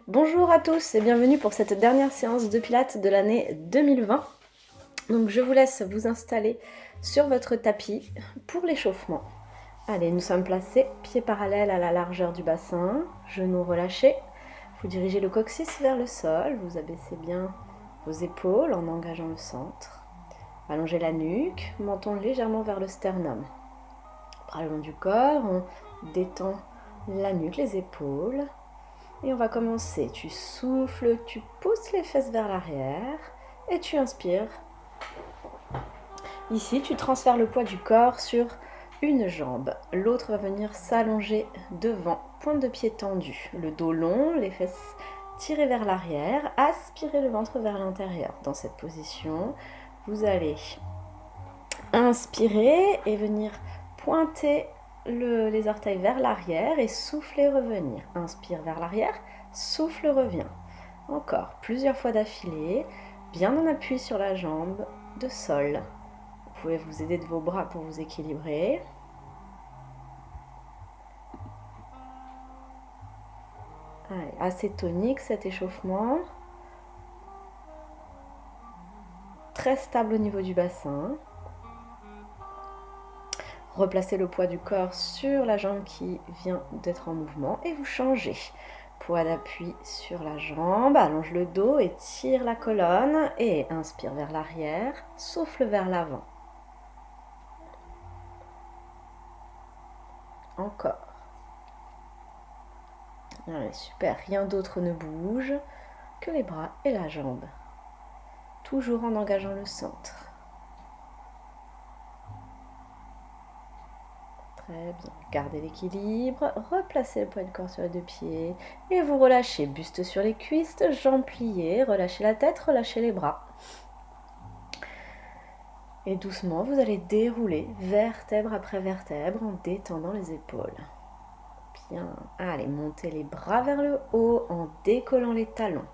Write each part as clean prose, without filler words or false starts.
Bonjour à tous et bienvenue pour cette dernière séance de Pilates de l'année 2020. Donc je vous laisse vous installer sur votre tapis pour l'échauffement. Allez, nous sommes placés, pieds parallèles à la largeur du bassin, genoux relâchés. Vous dirigez le coccyx vers le sol, vous abaissez bien vos épaules en engageant le centre. Allongez la nuque, menton légèrement vers le sternum. Bras le long du corps, on détend la nuque, les épaules. Et on va commencer. Tu souffles, tu pousses les fesses vers l'arrière et tu inspires. Ici, tu transfères le poids du corps sur une jambe. L'autre va venir s'allonger devant, pointe de pied tendue. Le dos long, les fesses tirées vers l'arrière. Aspirez le ventre vers l'intérieur. Dans cette position, vous allez inspirer et venir pointer les orteils vers l'arrière et souffler, revenir. Inspire vers l'arrière, souffle, revient. Encore, plusieurs fois d'affilée, bien en appui sur la jambe de sol. Vous pouvez vous aider de vos bras pour vous équilibrer. Allez, assez tonique cet échauffement. Très stable au niveau du bassin. Replacez le poids du corps sur la jambe qui vient d'être en mouvement et vous changez. Poids d'appui sur la jambe, allonge le dos et tire la colonne et inspire vers l'arrière, souffle vers l'avant. Encore. Allez, super, rien d'autre ne bouge que les bras et la jambe. Toujours en engageant le centre. Très bien. Gardez l'équilibre, replacez le poids du corps sur les deux pieds et vous relâchez. Buste sur les cuisses, jambes pliées, relâchez la tête, relâchez les bras. Et doucement, vous allez dérouler vertèbre après vertèbre en détendant les épaules. Bien. Allez, montez les bras vers le haut en décollant les talons.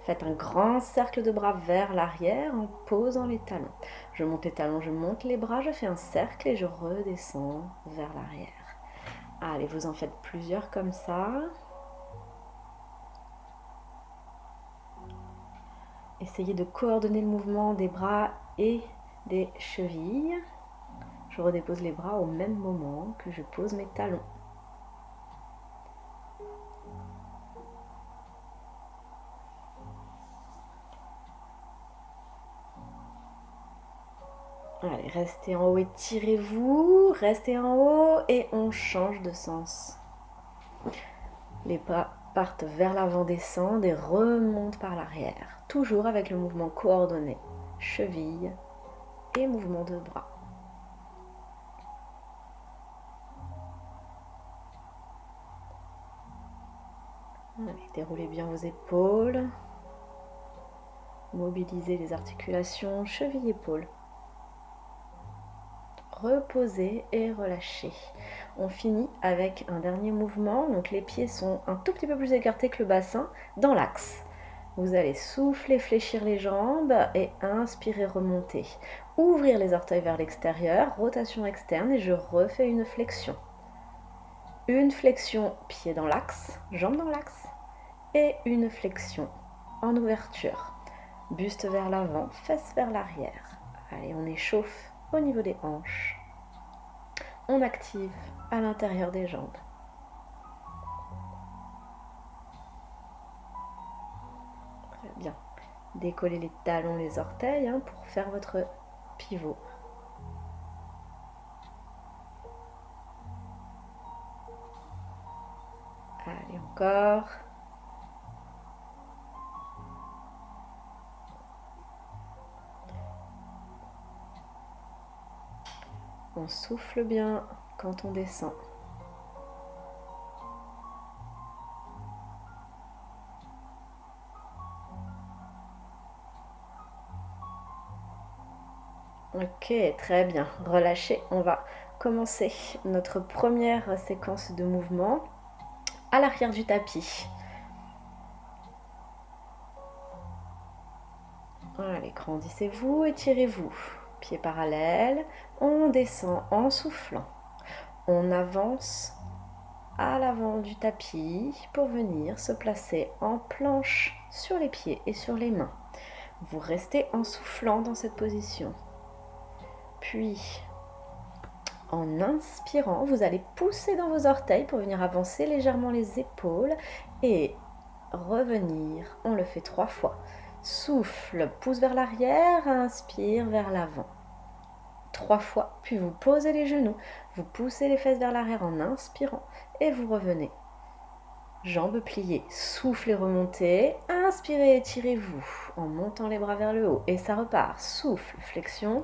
Faites un grand cercle de bras vers l'arrière en posant les talons. Je monte les talons, je monte les bras, je fais un cercle et je redescends vers l'arrière. Allez, vous en faites plusieurs comme ça. Essayez de coordonner le mouvement des bras et des chevilles. Je redépose les bras au même moment que je pose mes talons. Allez, restez en haut, étirez-vous, restez en haut et on change de sens. Les bras partent vers l'avant, descendent et remontent par l'arrière. Toujours avec le mouvement coordonné, cheville et mouvement de bras. Allez, déroulez bien vos épaules. Mobilisez les articulations, cheville-épaule. Reposez et relâchez. On finit avec un dernier mouvement. Donc les pieds sont un tout petit peu plus écartés que le bassin dans l'axe. Vous allez souffler, fléchir les jambes et inspirer, remonter. Ouvrir les orteils vers l'extérieur, rotation externe et je refais une flexion. Une flexion, pied dans l'axe, jambe dans l'axe et une flexion en ouverture. Buste vers l'avant, fesses vers l'arrière. Allez, on échauffe au niveau des hanches. On active à l'intérieur des jambes. Très bien. Décollez les talons, les orteils pour faire votre pivot. Allez, encore. On souffle bien quand on descend. Ok, très bien. Relâchez. On va commencer notre première séquence de mouvement à l'arrière du tapis. Allez, grandissez-vous, étirez-vous. Pieds parallèles. On descend en soufflant. On avance à l'avant du tapis pour venir se placer en planche sur les pieds et sur les mains. Vous restez en soufflant dans cette position. Puis, en inspirant, vous allez pousser dans vos orteils pour venir avancer légèrement les épaules et revenir. On le fait 3 fois. Souffle, pousse vers l'arrière, inspire vers l'avant. 3 fois, puis vous posez les genoux, vous poussez les fesses vers l'arrière en inspirant et vous revenez. Jambes pliées, soufflez, remontez, inspirez, étirez-vous en montant les bras vers le haut et ça repart. Souffle, flexion.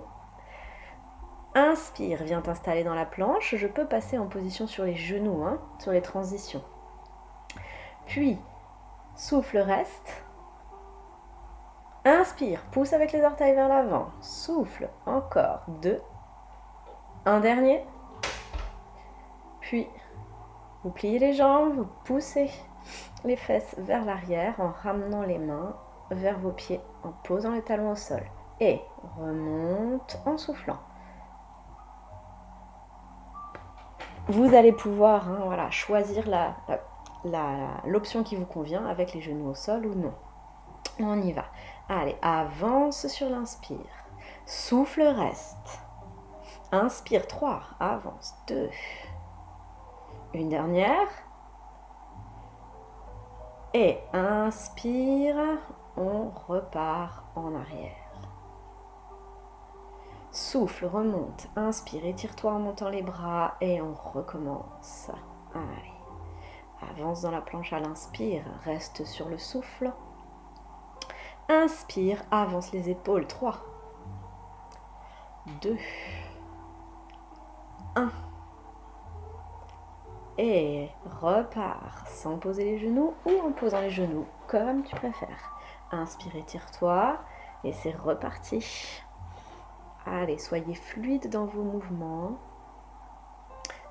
Inspire, viens t'installer dans la planche. Je peux passer en position sur les genoux, sur les transitions. Puis, souffle, reste. Inspire, pousse avec les orteils vers l'avant. Souffle, encore 2. Un dernier. Puis, vous pliez les jambes, vous poussez les fesses vers l'arrière en ramenant les mains vers vos pieds, en posant les talons au sol. Et remonte en soufflant. Vous allez pouvoir choisir l'option qui vous convient avec les genoux au sol ou non. On y va. Allez, avance sur l'inspire. Souffle, reste. Inspire, 3. Avance, 2. Une dernière. Et inspire, on repart en arrière. Souffle, remonte. Inspire, étire-toi en montant les bras et on recommence. Allez. Avance dans la planche à l'inspire. Reste sur le souffle. Inspire, avance les épaules. 3, 2, 1. Et repars sans poser les genoux ou en posant les genoux, comme tu préfères. Inspire, étire-toi et c'est reparti. Allez, soyez fluide dans vos mouvements.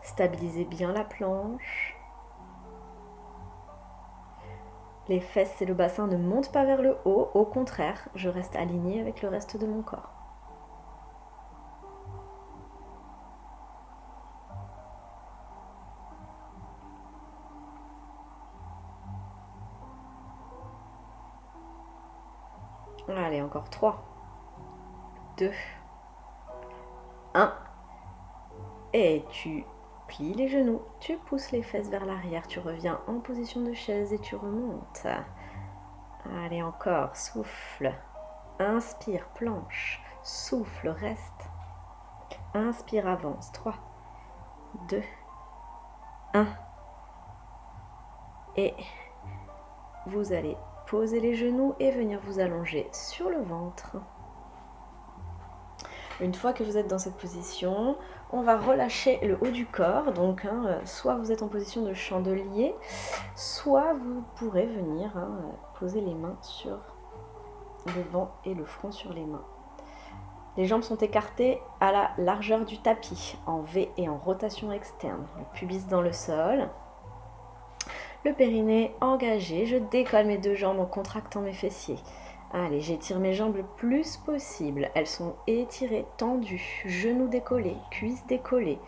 Stabilisez bien la planche. Les fesses et le bassin ne montent pas vers le haut, au contraire, je reste alignée avec le reste de mon corps. Allez, encore 3, 2, 1. Et tu plies les genoux, tu pousses les fesses vers l'arrière, tu reviens en position de chaise et tu remontes. Allez, encore, souffle. Inspire, planche. Souffle, reste. Inspire, avance. 3, 2, 1. Et vous allez poser les genoux et venir vous allonger sur le ventre. Une fois que vous êtes dans cette position, on va relâcher le haut du corps. Donc, soit vous êtes en position de chandelier, soit vous pourrez venir poser les mains sur le ventre et le front sur les mains. Les jambes sont écartées à la largeur du tapis, en V et en rotation externe. Le pubis dans le sol. Le périnée engagé. Je décolle mes 2 jambes en contractant mes fessiers. Allez, j'étire mes jambes le plus possible. Elles sont étirées, tendues, genoux décollés, cuisses décollées.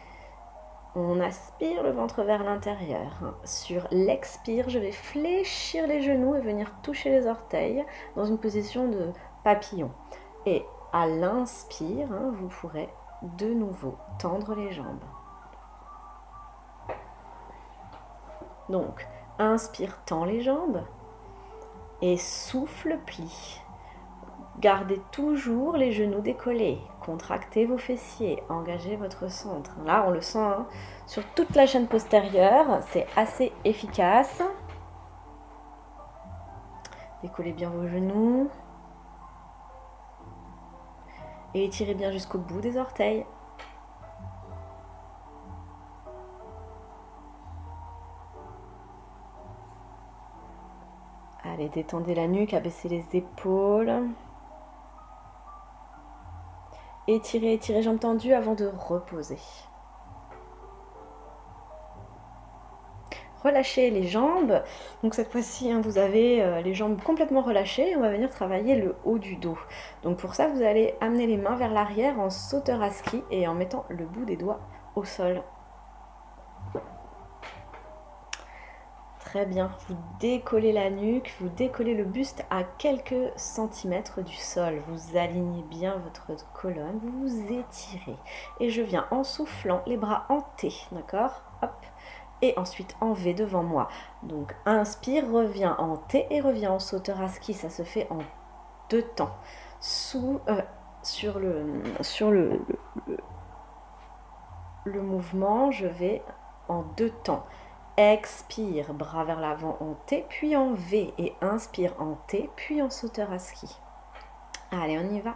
On aspire le ventre vers l'intérieur. Sur l'expire, je vais fléchir les genoux et venir toucher les orteils dans une position de papillon. Et à l'inspire, vous pourrez de nouveau tendre les jambes. Donc, inspire, tends les jambes. Et souffle, plie. Gardez toujours les genoux décollés. Contractez vos fessiers. Engagez votre centre. Là, on le sent sur toute la chaîne postérieure. C'est assez efficace. Décollez bien vos genoux. Et étirez bien jusqu'au bout des orteils. Allez, détendez la nuque, abaissez les épaules. Étirez, étirez, jambes tendues avant de reposer. Relâchez les jambes. Donc cette fois-ci, vous avez les jambes complètement relâchées. On va venir travailler le haut du dos. Donc pour ça, vous allez amener les mains vers l'arrière en sauteur à ski et en mettant le bout des doigts au sol. Très bien. Vous décollez la nuque, vous décollez le buste à quelques centimètres du sol. Vous alignez bien votre colonne, vous vous étirez. Et je viens en soufflant, les bras en T, d'accord? Hop. Et ensuite en V devant moi. Donc inspire, reviens en T et reviens en sauteur à ski. Ça se fait en 2 temps. Sur le mouvement, je vais en 2 temps. Expire, bras vers l'avant en T, puis en V. Et inspire en T, puis en sauteur à ski. Allez, on y va.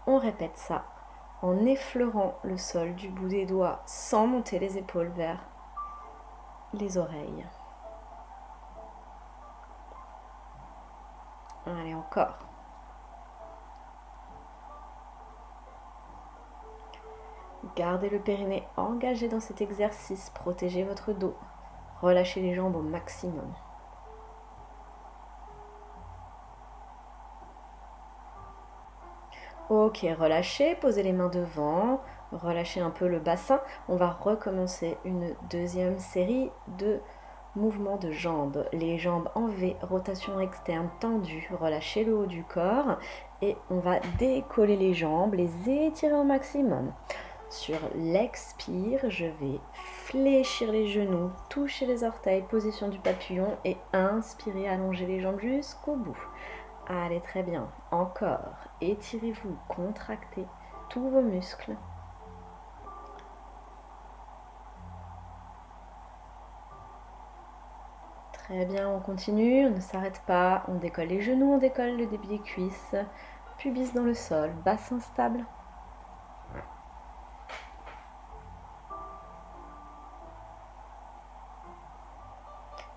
On répète ça en effleurant le sol du bout des doigts sans monter les épaules vers les oreilles. Allez, encore. Gardez le périnée engagé dans cet exercice. Protégez votre dos. Relâchez les jambes au maximum. Ok, relâchez, posez les mains devant, relâchez un peu le bassin. On va recommencer une deuxième série de mouvements de jambes. Les jambes en V, rotation externe tendue, relâchez le haut du corps et on va décoller les jambes, les étirer au maximum. Sur l'expire, je vais fléchir les genoux, toucher les orteils, position du papillon et inspirer, allonger les jambes jusqu'au bout. Allez, très bien. Encore. Étirez-vous, contractez tous vos muscles. Très bien, on continue, on ne s'arrête pas. On décolle les genoux, on décolle le début des cuisses. Pubis dans le sol, bassin stable.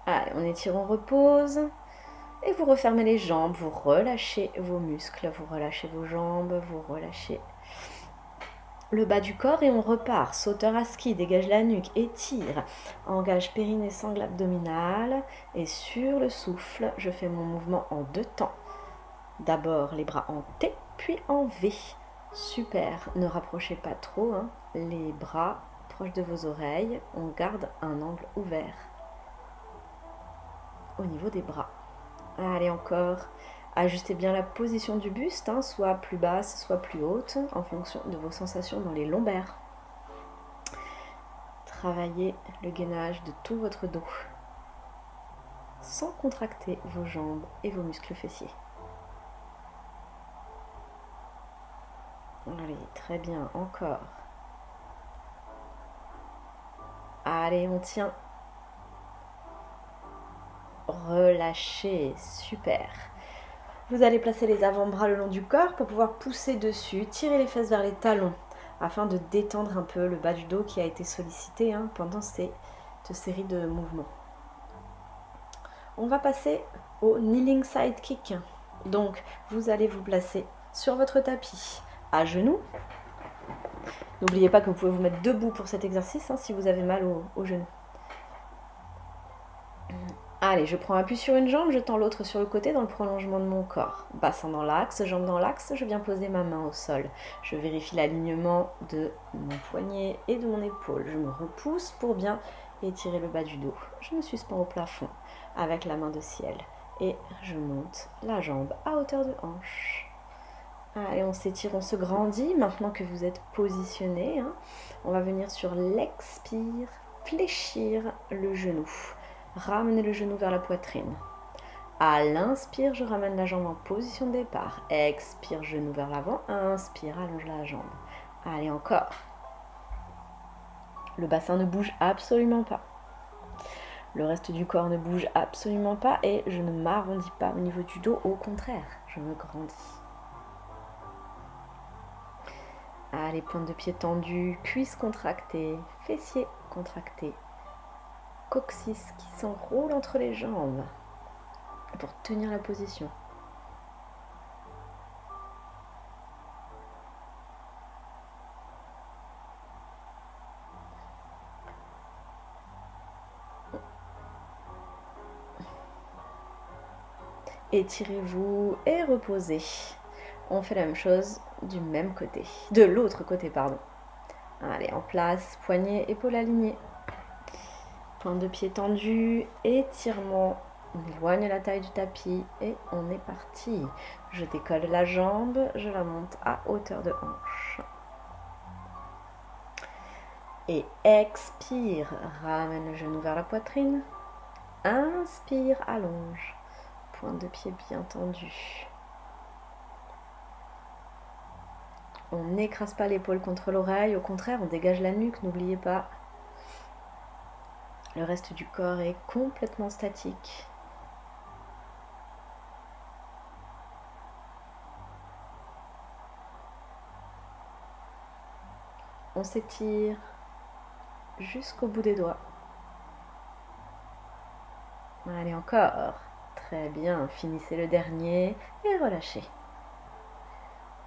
Allez, on étire, on repose. Et vous refermez les jambes, vous relâchez vos muscles, vous relâchez vos jambes, vous relâchez le bas du corps et on repart. Sauteur à ski, dégage la nuque, étire, engage périnée, sangle abdominale et sur le souffle, je fais mon mouvement en 2 temps. D'abord les bras en T, puis en V. Super, ne rapprochez pas trop, hein. Les bras proches de vos oreilles, on garde un angle ouvert au niveau des bras. Allez, encore. Ajustez bien la position du buste, hein, soit plus basse, soit plus haute, en fonction de vos sensations dans les lombaires. Travaillez le gainage de tout votre dos, sans contracter vos jambes et vos muscles fessiers. Allez, très bien, encore. Allez, on tient. Relâchez, super. Vous allez placer les avant-bras le long du corps pour pouvoir pousser dessus, tirer les fesses vers les talons afin de détendre un peu le bas du dos qui a été sollicité pendant cette série de mouvements. On va passer au kneeling side kick. Donc, vous allez vous placer sur votre tapis à genoux. N'oubliez pas que vous pouvez vous mettre debout pour cet exercice si vous avez mal au genou. Allez, je prends appui sur une jambe, je tends l'autre sur le côté dans le prolongement de mon corps. Bassin dans l'axe, jambe dans l'axe, je viens poser ma main au sol. Je vérifie l'alignement de mon poignet et de mon épaule. Je me repousse pour bien étirer le bas du dos. Je me suspends au plafond avec la main de ciel. Et je monte la jambe à hauteur de hanche. Allez, on s'étire, on se grandit. Maintenant que vous êtes positionné, on va venir sur l'expire, fléchir le genou. Ramenez le genou vers la poitrine. À l'inspire, je ramène la jambe en position de départ. Expire, genou vers l'avant. Inspire, allonge la jambe. Allez, encore. Le bassin ne bouge absolument pas. Le reste du corps ne bouge absolument pas et je ne m'arrondis pas au niveau du dos. Au contraire, je me grandis. Allez, pointe de pied tendue, cuisses contractées, fessiers contractés. Coccyx qui s'enroule entre les jambes pour tenir la position. Étirez-vous et reposez. On fait la même chose du même côté, de l'autre côté, pardon. Allez, en place, poignets, épaules alignées. Pointe de pied tendue, étirement. On éloigne la taille du tapis et on est parti. Je décolle la jambe, je la monte à hauteur de hanche. Et expire, ramène le genou vers la poitrine. Inspire, allonge. Pointe de pied bien tendue. On n'écrase pas l'épaule contre l'oreille, au contraire, on dégage la nuque, n'oubliez pas. Le reste du corps est complètement statique. On s'étire jusqu'au bout des doigts. Allez, encore. Très bien, finissez le dernier et relâchez.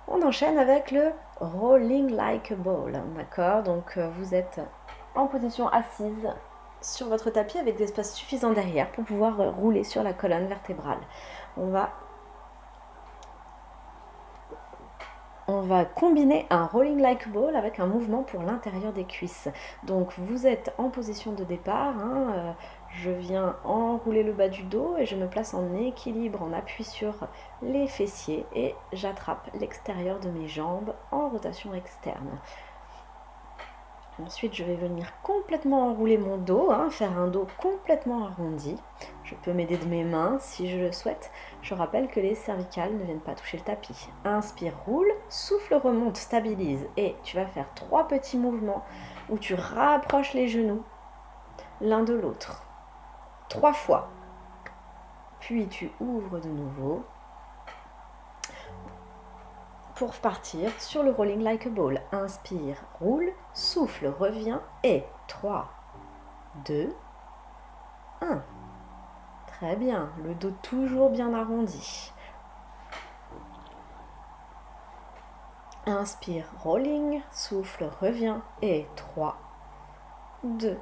On enchaîne avec le rolling like a ball, d'accord? Donc vous êtes en position assise sur votre tapis avec des espaces suffisants derrière pour pouvoir rouler sur la colonne vertébrale. On va combiner un rolling like a ball avec un mouvement pour l'intérieur des cuisses. Donc vous êtes en position de départ, je viens enrouler le bas du dos et je me place en équilibre, en appui sur les fessiers et j'attrape l'extérieur de mes jambes en rotation externe. Ensuite, je vais venir complètement enrouler mon dos, faire un dos complètement arrondi. Je peux m'aider de mes mains si je le souhaite. Je rappelle que les cervicales ne viennent pas toucher le tapis. Inspire, roule, souffle, remonte, stabilise. Et tu vas faire 3 petits mouvements où tu rapproches les genoux l'un de l'autre. 3 fois. Puis tu ouvres de nouveau pour partir sur le rolling like a ball. Inspire, roule, souffle, reviens et 3, 2, 1. Très bien, le dos toujours bien arrondi. Inspire, rolling, souffle, reviens et 3, 2,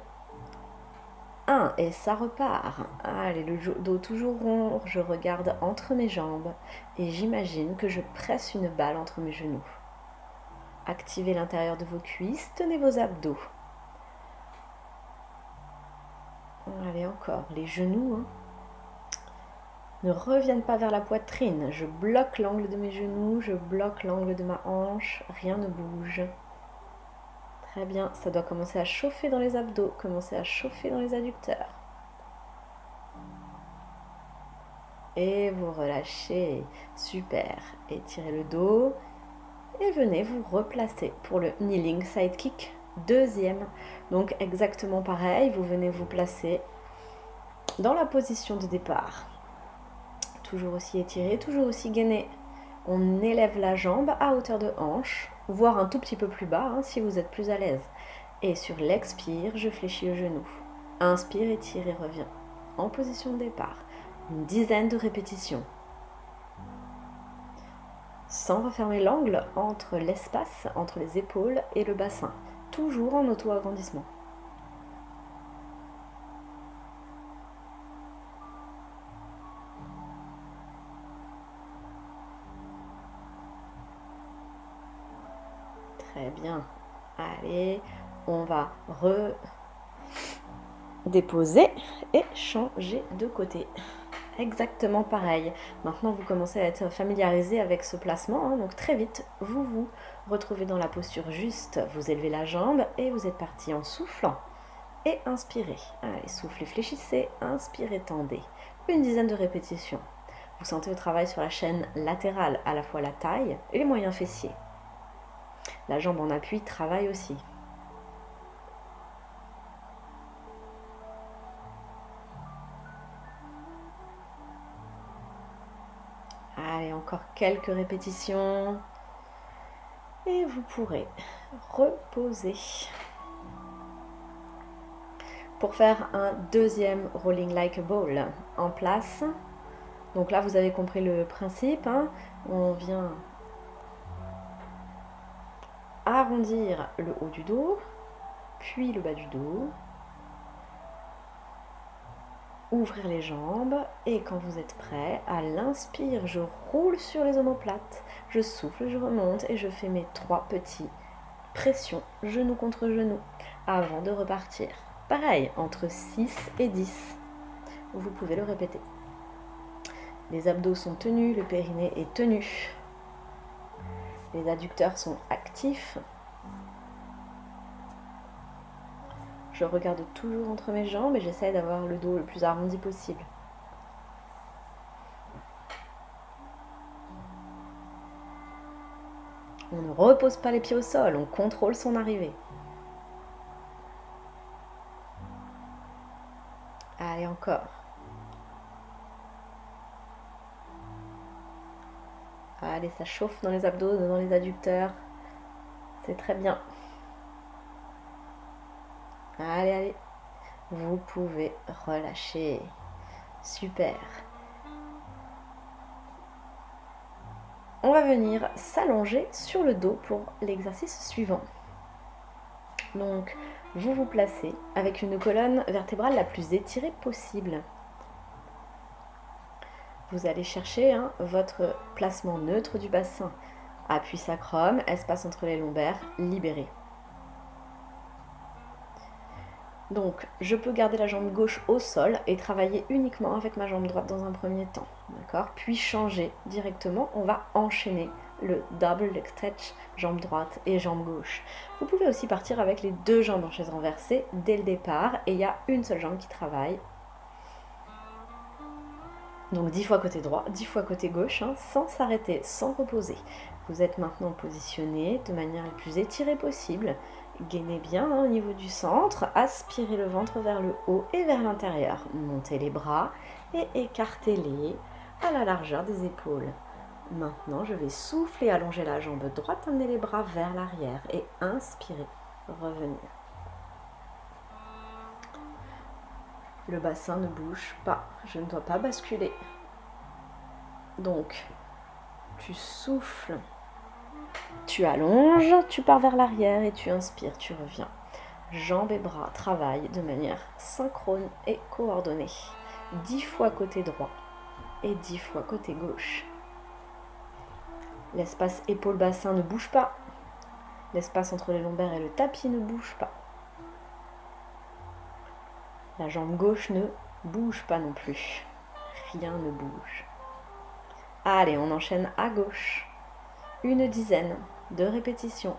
1 et ça repart. Allez, le dos toujours rond, je regarde entre mes jambes et j'imagine que je presse une balle entre mes genoux. Activez l'intérieur de vos cuisses, tenez vos abdos. Allez, encore, les genoux ne reviennent pas vers la poitrine. Je bloque l'angle de mes genoux, je bloque l'angle de ma hanche, rien ne bouge. Très bien, ça doit commencer à chauffer dans les abdos, commencer à chauffer dans les adducteurs. Et vous relâchez, super. Étirez le dos et venez vous replacer pour le kneeling side kick, deuxième. Donc exactement pareil, vous venez vous placer dans la position de départ. Toujours aussi étiré, toujours aussi gainé. On élève la jambe à hauteur de hanche, voire un tout petit peu plus bas si vous êtes plus à l'aise. Et sur l'expire, je fléchis le genou. Inspire, étire et reviens. En position de départ. Une dizaine de répétitions. Sans refermer l'angle entre l'espace, entre les épaules et le bassin. Toujours en auto-agrandissement. Très bien. Allez, on va redéposer et changer de côté. Exactement pareil. Maintenant, vous commencez à être familiarisé avec ce placement. Donc très vite, vous vous retrouvez dans la posture juste. Vous élevez la jambe et vous êtes parti en soufflant. Et inspirez. Allez, soufflez, fléchissez. Inspirez, tendez. Une dizaine de répétitions. Vous sentez le travail sur la chaîne latérale, à la fois la taille et les moyens fessiers. La jambe en appui travaille aussi. Allez, encore quelques répétitions. Et vous pourrez reposer. Pour faire un deuxième rolling like a ball en place. Donc là, vous avez compris le principe. On vient arrondir le haut du dos, puis le bas du dos. Ouvrir les jambes et quand vous êtes prêt, à l'inspire, je roule sur les omoplates, je souffle, je remonte et je fais mes 3 petits pressions, genou contre genou, avant de repartir. pareil, entre 6 et 10. Vous pouvez le répéter. Les abdos sont tenus, le périnée est tenu. Les adducteurs sont actifs. Je regarde toujours entre mes jambes et j'essaie d'avoir le dos le plus arrondi possible. On ne repose pas les pieds au sol, on contrôle son arrivée. Allez, encore. Allez, ça chauffe dans les abdos, dans les adducteurs. C'est très bien. Allez, allez. Vous pouvez relâcher. Super. On va venir s'allonger sur le dos pour l'exercice suivant. Donc, vous vous placez avec une colonne vertébrale la plus étirée possible. Vous allez chercher votre placement neutre du bassin. Appui sacrum, espace entre les lombaires, libéré. Donc, je peux garder la jambe gauche au sol et travailler uniquement avec ma jambe droite dans un premier temps. D'accord ? Puis changer directement, on va enchaîner le double leg stretch, jambe droite et jambe gauche. Vous pouvez aussi partir avec les deux jambes en chaise renversée dès le départ et il y a une seule jambe qui travaille. Donc 10 fois côté droit, 10 fois côté gauche, sans s'arrêter, sans reposer. Vous êtes maintenant positionné de manière la plus étirée possible. Gainez bien au niveau du centre, aspirez le ventre vers le haut et vers l'intérieur. Montez les bras et écartez-les à la largeur des épaules. Maintenant, je vais souffler, allonger la jambe droite, amener les bras vers l'arrière et inspirer, revenir. Le bassin ne bouge pas, je ne dois pas basculer. Donc, tu souffles. Tu allonges, tu pars vers l'arrière et tu inspires, tu reviens. Jambes et bras travaillent de manière synchrone et coordonnée. 10 fois côté droit et 10 fois côté gauche. L'espace épaule-bassin ne bouge pas. L'espace entre les lombaires et le tapis ne bouge pas. La jambe gauche ne bouge pas non plus. Rien ne bouge. Allez, on enchaîne à gauche. Une dizaine de répétitions.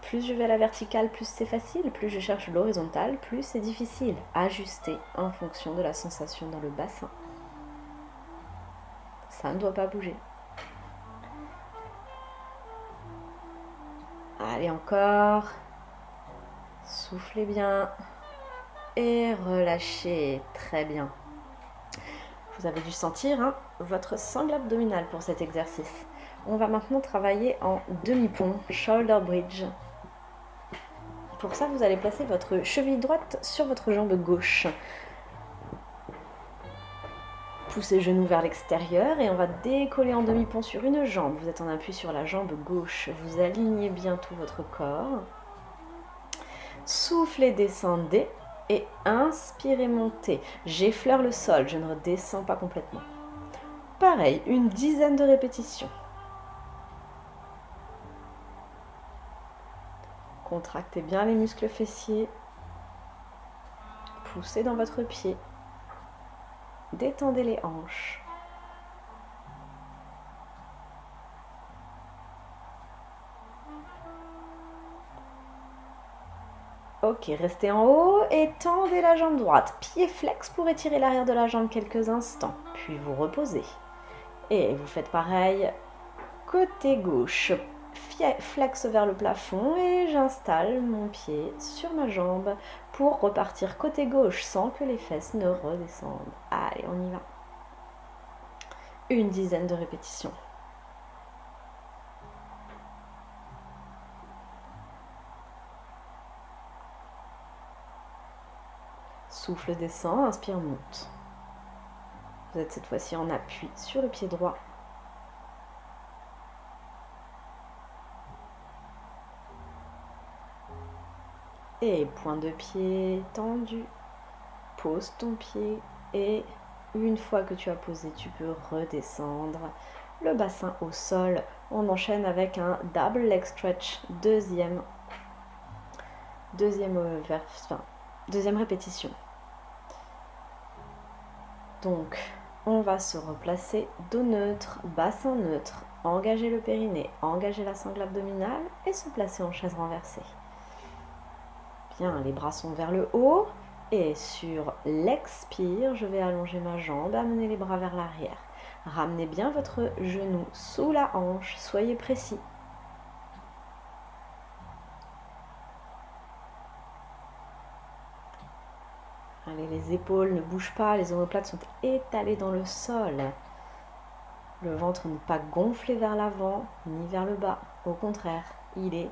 Plus je vais à la verticale, plus c'est facile. Plus je cherche l'horizontale, plus c'est difficile. Ajuster en fonction de la sensation dans le bassin. Ça ne doit pas bouger. Allez, encore. Soufflez bien. Et relâchez. Très bien. Vous avez dû sentir votre sangle abdominale pour cet exercice. On va maintenant travailler en demi-pont, shoulder bridge. Pour ça, vous allez placer votre cheville droite sur votre jambe gauche. Poussez genoux vers l'extérieur et on va décoller en demi-pont sur une jambe. Vous êtes en appui sur la jambe gauche. Vous alignez bien tout votre corps. Soufflez, descendez. Et inspirez, montez. J'effleure le sol, je ne redescends pas complètement. Pareil, une dizaine de répétitions. Contractez bien les muscles fessiers. Poussez dans votre pied. Détendez les hanches. Ok, restez en haut et tendez la jambe droite. Pied flex pour étirer l'arrière de la jambe quelques instants. Puis vous reposez. Et vous faites pareil côté gauche. Flex vers le plafond et j'installe mon pied sur ma jambe pour repartir côté gauche sans que les fesses ne redescendent. Allez, on y va. Une dizaine de répétitions. Souffle descend, inspire, monte. Vous êtes cette fois-ci en appui sur le pied droit. Et point de pied tendu. Pose ton pied et une fois que tu as posé, tu peux redescendre le bassin au sol. On enchaîne avec un double leg stretch, deuxième. Deuxième répétition. Donc, on va se replacer dos neutre, bassin neutre, engager le périnée, engager la sangle abdominale et se placer en chaise renversée. Bien, les bras sont vers le haut et sur l'expire, je vais allonger ma jambe, amener les bras vers l'arrière. Ramenez bien votre genou sous la hanche, soyez précis. Allez, les épaules ne bougent pas, les omoplates sont étalées dans le sol. Le ventre n'est pas gonflé vers l'avant ni vers le bas. Au contraire, il est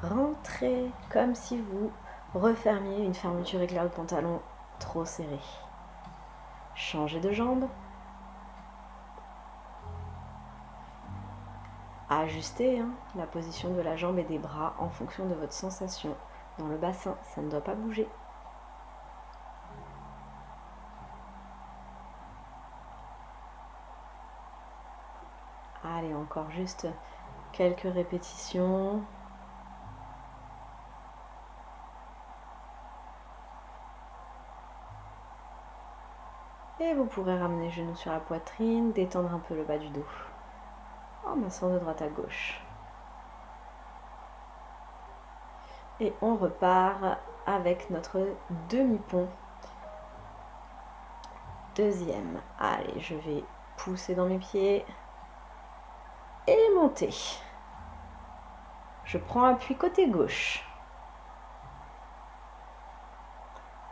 rentré comme si vous refermiez une fermeture éclair de pantalon trop serrée. Changez de jambe. Ajustez la position de la jambe et des bras en fonction de votre sensation. Dans le bassin, ça ne doit pas bouger. Allez, encore juste quelques répétitions. Et vous pourrez ramener les genoux sur la poitrine, détendre un peu le bas du dos. En massant de droite à gauche. Et on repart avec notre demi-pont. Deuxième. Allez, je vais pousser dans mes pieds. Et monter. Je prends appui côté gauche.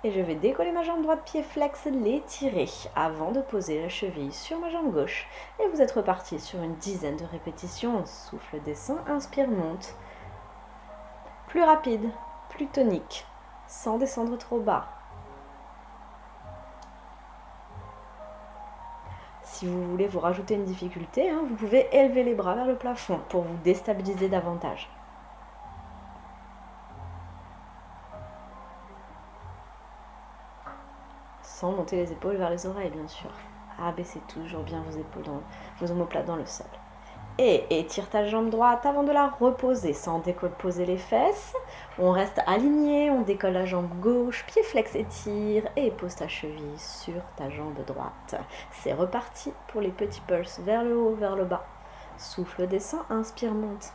Et je vais décoller ma jambe droite, pied flex, l'étirer avant de poser la cheville sur ma jambe gauche. Et vous êtes reparti sur une dizaine de répétitions. Souffle descend, inspire, monte. Plus rapide, plus tonique, sans descendre trop bas. Si vous voulez vous rajouter une difficulté, vous pouvez élever les bras vers le plafond pour vous déstabiliser davantage. Sans monter les épaules vers les oreilles, bien sûr. Abaissez toujours bien vos épaules, vos omoplates dans le sol. Et étire ta jambe droite avant de la reposer, sans déposer les fesses. On reste aligné, on décolle la jambe gauche, pied flex étire et pose ta cheville sur ta jambe droite. C'est reparti pour les petits pulses vers le haut, vers le bas. Souffle descend, inspire, monte.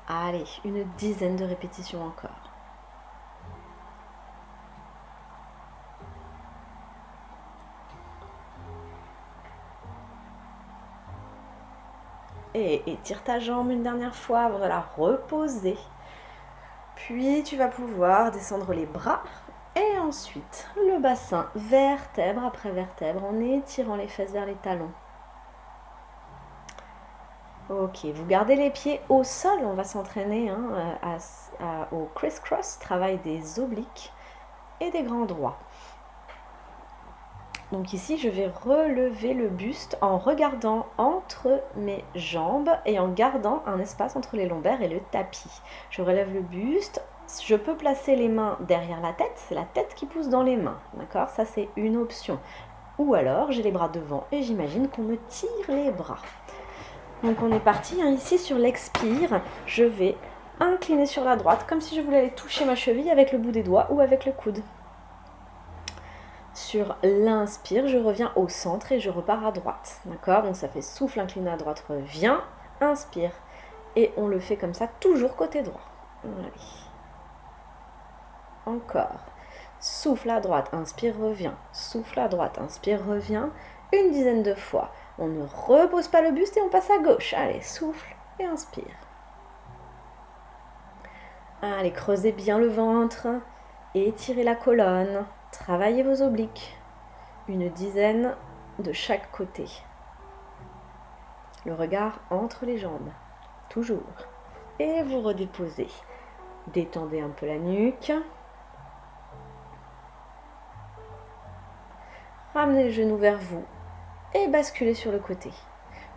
Allez, une dizaine de répétitions encore. Et étire ta jambe une dernière fois avant de la reposer. Puis tu vas pouvoir descendre les bras et ensuite le bassin vertèbre après vertèbre en étirant les fesses vers les talons. Ok, vous gardez les pieds au sol, on va s'entraîner au criss-cross, travail des obliques et des grands droits. Donc ici, je vais relever le buste en regardant entre mes jambes et en gardant un espace entre les lombaires et le tapis. Je relève le buste, je peux placer les mains derrière la tête, c'est la tête qui pousse dans les mains, d'accord? Ça, c'est une option. Ou alors, j'ai les bras devant et j'imagine qu'on me tire les bras. Donc on est parti, ici sur l'expire, je vais incliner sur la droite comme si je voulais aller toucher ma cheville avec le bout des doigts ou avec le coude. Sur l'inspire, je reviens au centre et je repars à droite. D'accord? Donc ça fait souffle incliné à droite, reviens, inspire. Et on le fait comme ça, toujours côté droit. Allez. Encore. Souffle à droite, inspire, reviens. Souffle à droite, inspire, reviens. Une dizaine de fois. On ne repose pas le buste et on passe à gauche. Allez, souffle et inspire. Allez, creusez bien le ventre. Étirez la colonne. Travaillez vos obliques, une dizaine de chaque côté. Le regard entre les jambes, toujours. Et vous redéposez. Détendez un peu la nuque. Ramenez les genoux vers vous et basculez sur le côté.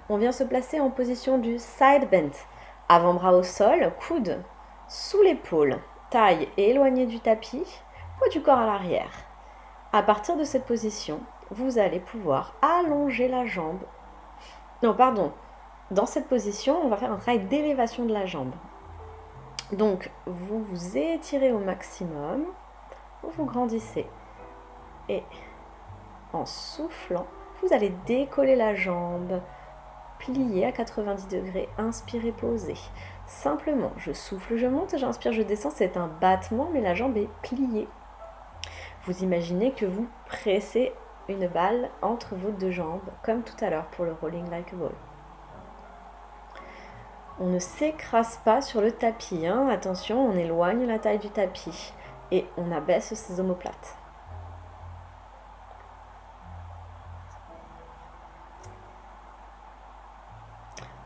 On vient se placer en position du side bend. Avant-bras au sol, coude sous l'épaule, taille éloignée du tapis. Poids du corps à l'arrière. À partir de cette position, vous allez pouvoir allonger la jambe. Non, pardon. Dans cette position, on va faire un travail d'élévation de la jambe. Donc, vous vous étirez au maximum, vous grandissez. Et en soufflant, vous allez décoller la jambe, plier à 90 degrés, inspirez, posez. Simplement, je souffle, je monte, j'inspire, je descends, c'est un battement, mais la jambe est pliée. Vous imaginez que vous pressez une balle entre vos deux jambes, comme tout à l'heure pour le rolling like a ball. On ne s'écrase pas sur le tapis, hein. Attention, on éloigne la taille du tapis et on abaisse ses omoplates.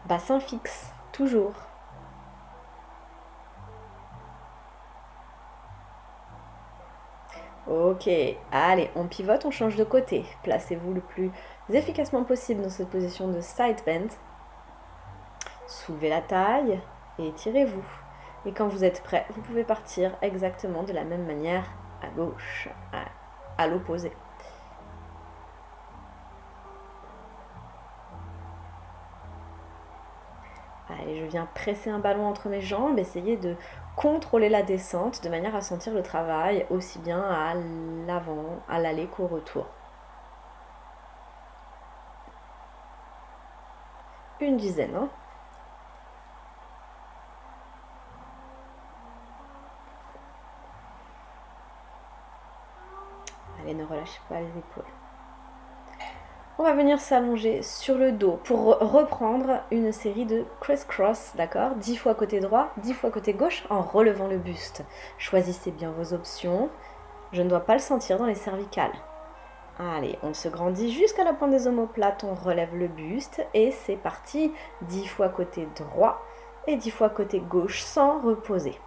Bassin fixe, toujours. Ok, allez, on pivote, on change de côté. Placez-vous le plus efficacement possible dans cette position de side bend. Soulevez la taille et étirez-vous. Et quand vous êtes prêt, vous pouvez partir exactement de la même manière à gauche, à l'opposé. Allez, je viens presser un ballon entre mes jambes, essayez de contrôler la descente de manière à sentir le travail aussi bien à l'avant, à l'aller qu'au retour. Une dizaine, hein. Allez, ne relâchez pas les épaules. On va venir s'allonger sur le dos pour reprendre une série de criss-cross, d'accord ? 10 fois côté droit, 10 fois côté gauche en relevant le buste. Choisissez bien vos options. Je ne dois pas le sentir dans les cervicales. Allez, on se grandit jusqu'à la pointe des omoplates, on relève le buste et c'est parti. 10 fois côté droit et 10 fois côté gauche sans reposer.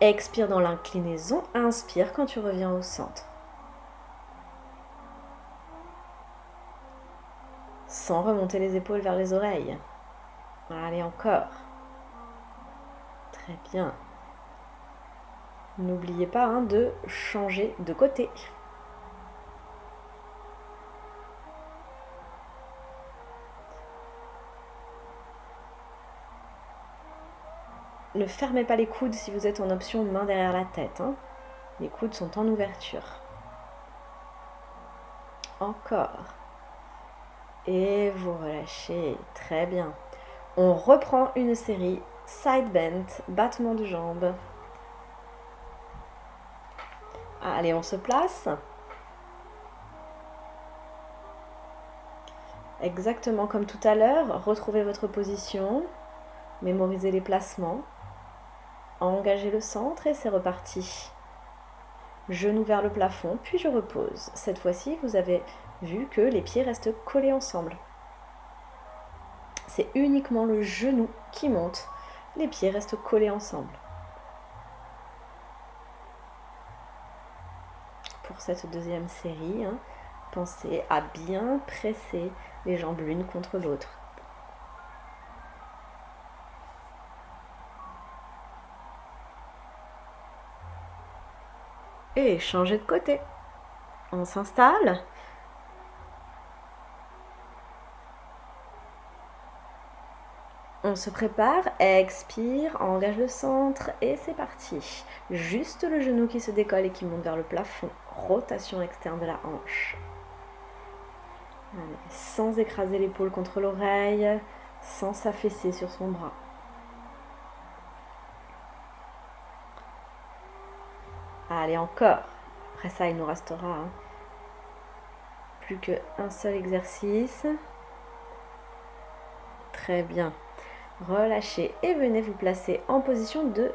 Expire dans l'inclinaison, inspire quand tu reviens au centre. Sans remonter les épaules vers les oreilles. Allez, encore. Très bien. N'oubliez pas de changer de côté. Ne fermez pas les coudes si vous êtes en option main derrière la tête. Les coudes sont en ouverture. Encore. Et vous relâchez. Très bien. On reprend une série side bend, battement de jambes. Allez, on se place. Exactement comme tout à l'heure, retrouvez votre position, mémorisez les placements, engagez le centre et c'est reparti. Genou vers le plafond, puis je repose. Cette fois-ci, vous avez vu que les pieds restent collés ensemble. C'est uniquement le genou qui monte, les pieds restent collés ensemble. Pour cette deuxième série, pensez à bien presser les jambes l'une contre l'autre. Et changez de côté. On s'installe. On se prépare, expire, engage le centre et c'est parti. Juste le genou qui se décolle et qui monte vers le plafond. Rotation externe de la hanche. Allez, sans écraser l'épaule contre l'oreille, sans s'affaisser sur son bras. Allez, encore. Après ça, il nous restera plus qu'un seul exercice. Très bien. Relâchez et venez vous placer en position de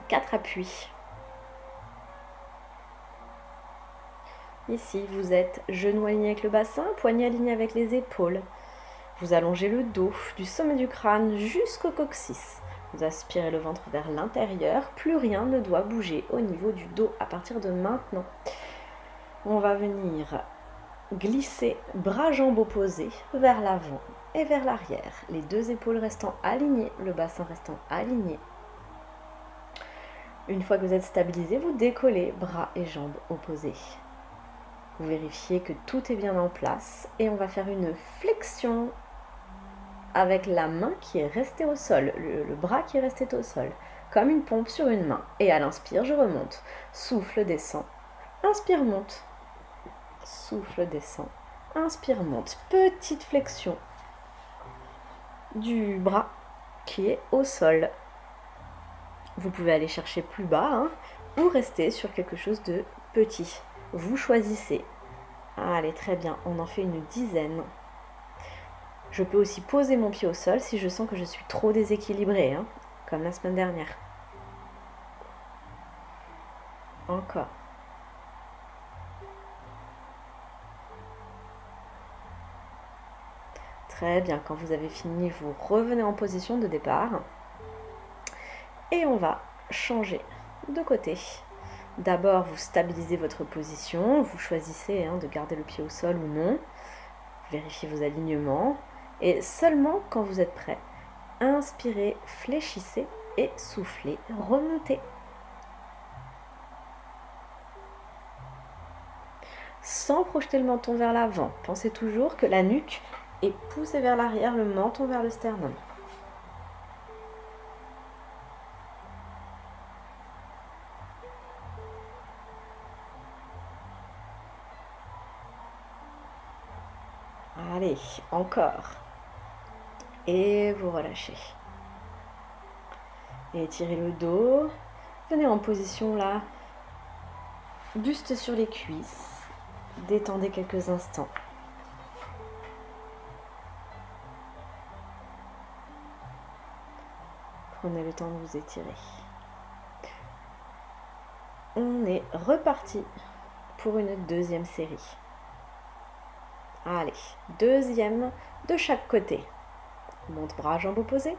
4 appuis. Ici, vous êtes genou aligné avec le bassin, poignet aligné avec les épaules. Vous allongez le dos du sommet du crâne jusqu'au coccyx. Vous aspirez le ventre vers l'intérieur. Plus rien ne doit bouger au niveau du dos à partir de maintenant. On va venir glisser bras jambes opposés vers l'avant et vers l'arrière. Les deux épaules restant alignées, le bassin restant aligné. Une fois que vous êtes stabilisé, vous décollez bras et jambes opposés. Vous vérifiez que tout est bien en place et on va faire une flexion avec la main qui est restée au sol, le bras qui est resté au sol, comme une pompe sur une main. Et à l'inspire, je remonte. Souffle, descend. Inspire, monte. Souffle, descend. Inspire, monte. Petite flexion du bras qui est au sol. Vous pouvez aller chercher plus bas hein, ou rester sur quelque chose de petit. Vous choisissez. Allez, très bien. On en fait une dizaine. Je peux aussi poser mon pied au sol si je sens que je suis trop déséquilibrée, hein, comme la semaine dernière. Encore. Très bien, quand vous avez fini, vous revenez en position de départ. Et on va changer de côté. D'abord, vous stabilisez votre position, vous choisissez hein, de garder le pied au sol ou non. Vérifiez vos alignements. Et seulement quand vous êtes prêt, inspirez, fléchissez et soufflez, remontez. Sans projeter le menton vers l'avant. Pensez toujours que la nuque est poussée vers l'arrière, le menton vers le sternum. Allez, encore. Et vous relâchez. Et étirez le dos. Venez en position là. Buste sur les cuisses. Détendez quelques instants. Prenez le temps de vous étirer. On est reparti pour une deuxième série. Allez, deuxième de chaque côté. Monte bras, jambes opposées.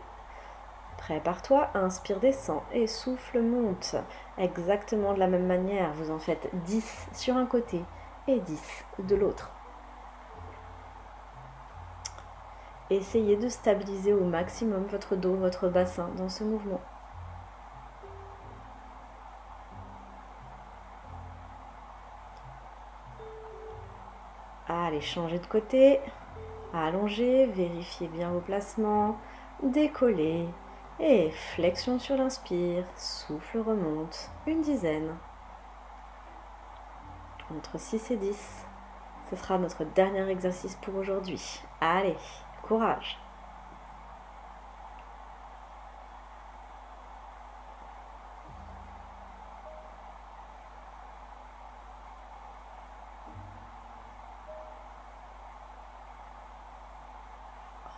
Prépare-toi, inspire, descend et souffle, monte. Exactement de la même manière, vous en faites 10 sur un côté et 10 de l'autre. Essayez de stabiliser au maximum votre dos, votre bassin dans ce mouvement. Allez, changez de côté. Allongez, vérifiez bien vos placements. Décollez. Et flexion sur l'inspire. Souffle, remonte. Une dizaine. Entre 6 et 10. Ce sera notre dernier exercice pour aujourd'hui. Allez, courage!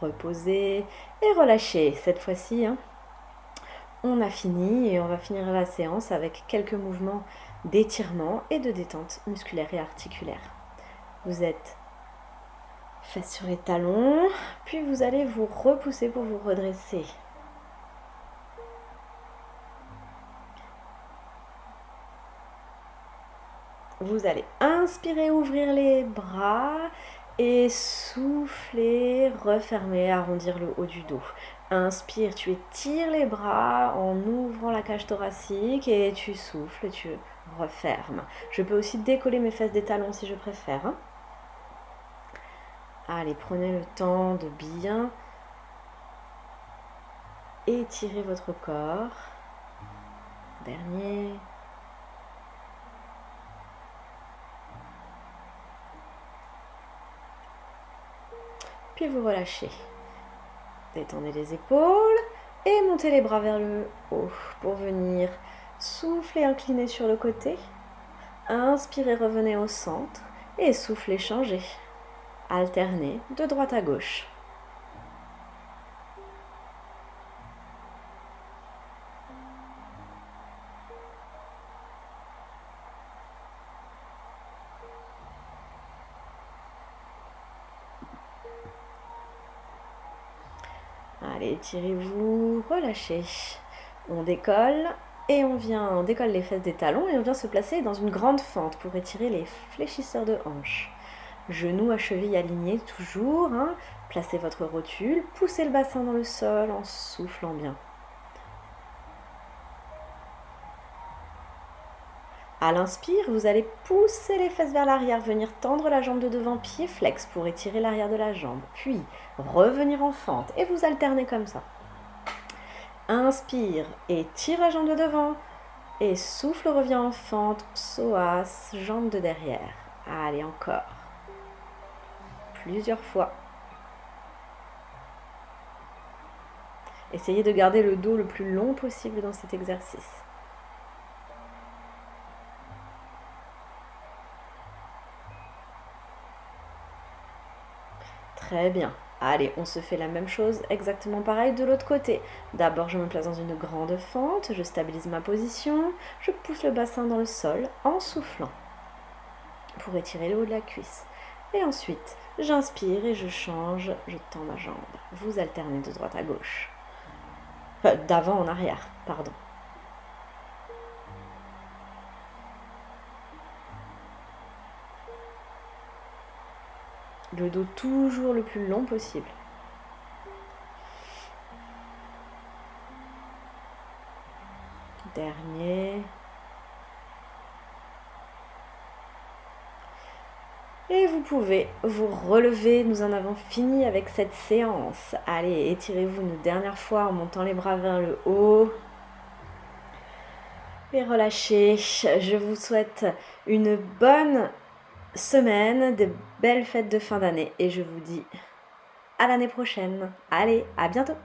Reposez et relâchez. Cette fois-ci, hein, on a fini et on va finir la séance avec quelques mouvements d'étirement et de détente musculaire et articulaire. Vous êtes fesses sur les talons, puis vous allez vous repousser pour vous redresser. Vous allez inspirer, ouvrir les bras et souffler, refermer, arrondir le haut du dos. Inspire, tu étires les bras en ouvrant la cage thoracique et tu souffles et tu refermes. Je peux aussi décoller mes fesses des talons si je préfère. Hein. Allez, prenez le temps de bien étirer votre corps. Dernier. Puis vous relâchez. Détendez les épaules et montez les bras vers le haut pour venir souffler, incliner sur le côté. Inspirez, revenez au centre et soufflez, changez. Alternez de droite à gauche. Allez, étirez-vous, relâchez. On décolle et on décolle les fesses des talons et on vient se placer dans une grande fente pour étirer les fléchisseurs de hanches. Genoux à cheville alignés toujours. Hein. Placez votre rotule, poussez le bassin dans le sol en soufflant bien. À l'inspire, vous allez pousser les fesses vers l'arrière, venir tendre la jambe de devant, pied flex pour étirer l'arrière de la jambe. Puis, revenir en fente et vous alternez comme ça. Inspire et tire la jambe de devant. Et souffle, revient en fente, psoas, jambe de derrière. Allez, encore. Plusieurs fois. Essayez de garder le dos le plus long possible dans cet exercice. Très bien. Allez, on se fait la même chose, exactement pareil de l'autre côté. D'abord, je me place dans une grande fente, je stabilise ma position, je pousse le bassin dans le sol en soufflant pour étirer le haut de la cuisse. Et ensuite, j'inspire et je change, je tends ma jambe. Vous alternez de droite à gauche. D'avant en arrière, pardon. Le dos toujours le plus long possible. Dernier. Et vous pouvez vous relever, nous en avons fini avec cette séance. Allez, étirez-vous une dernière fois en montant les bras vers le haut. Et relâchez. Je vous souhaite une bonne semaine, de belles fêtes de fin d'année et je vous dis à l'année prochaine. Allez, à bientôt!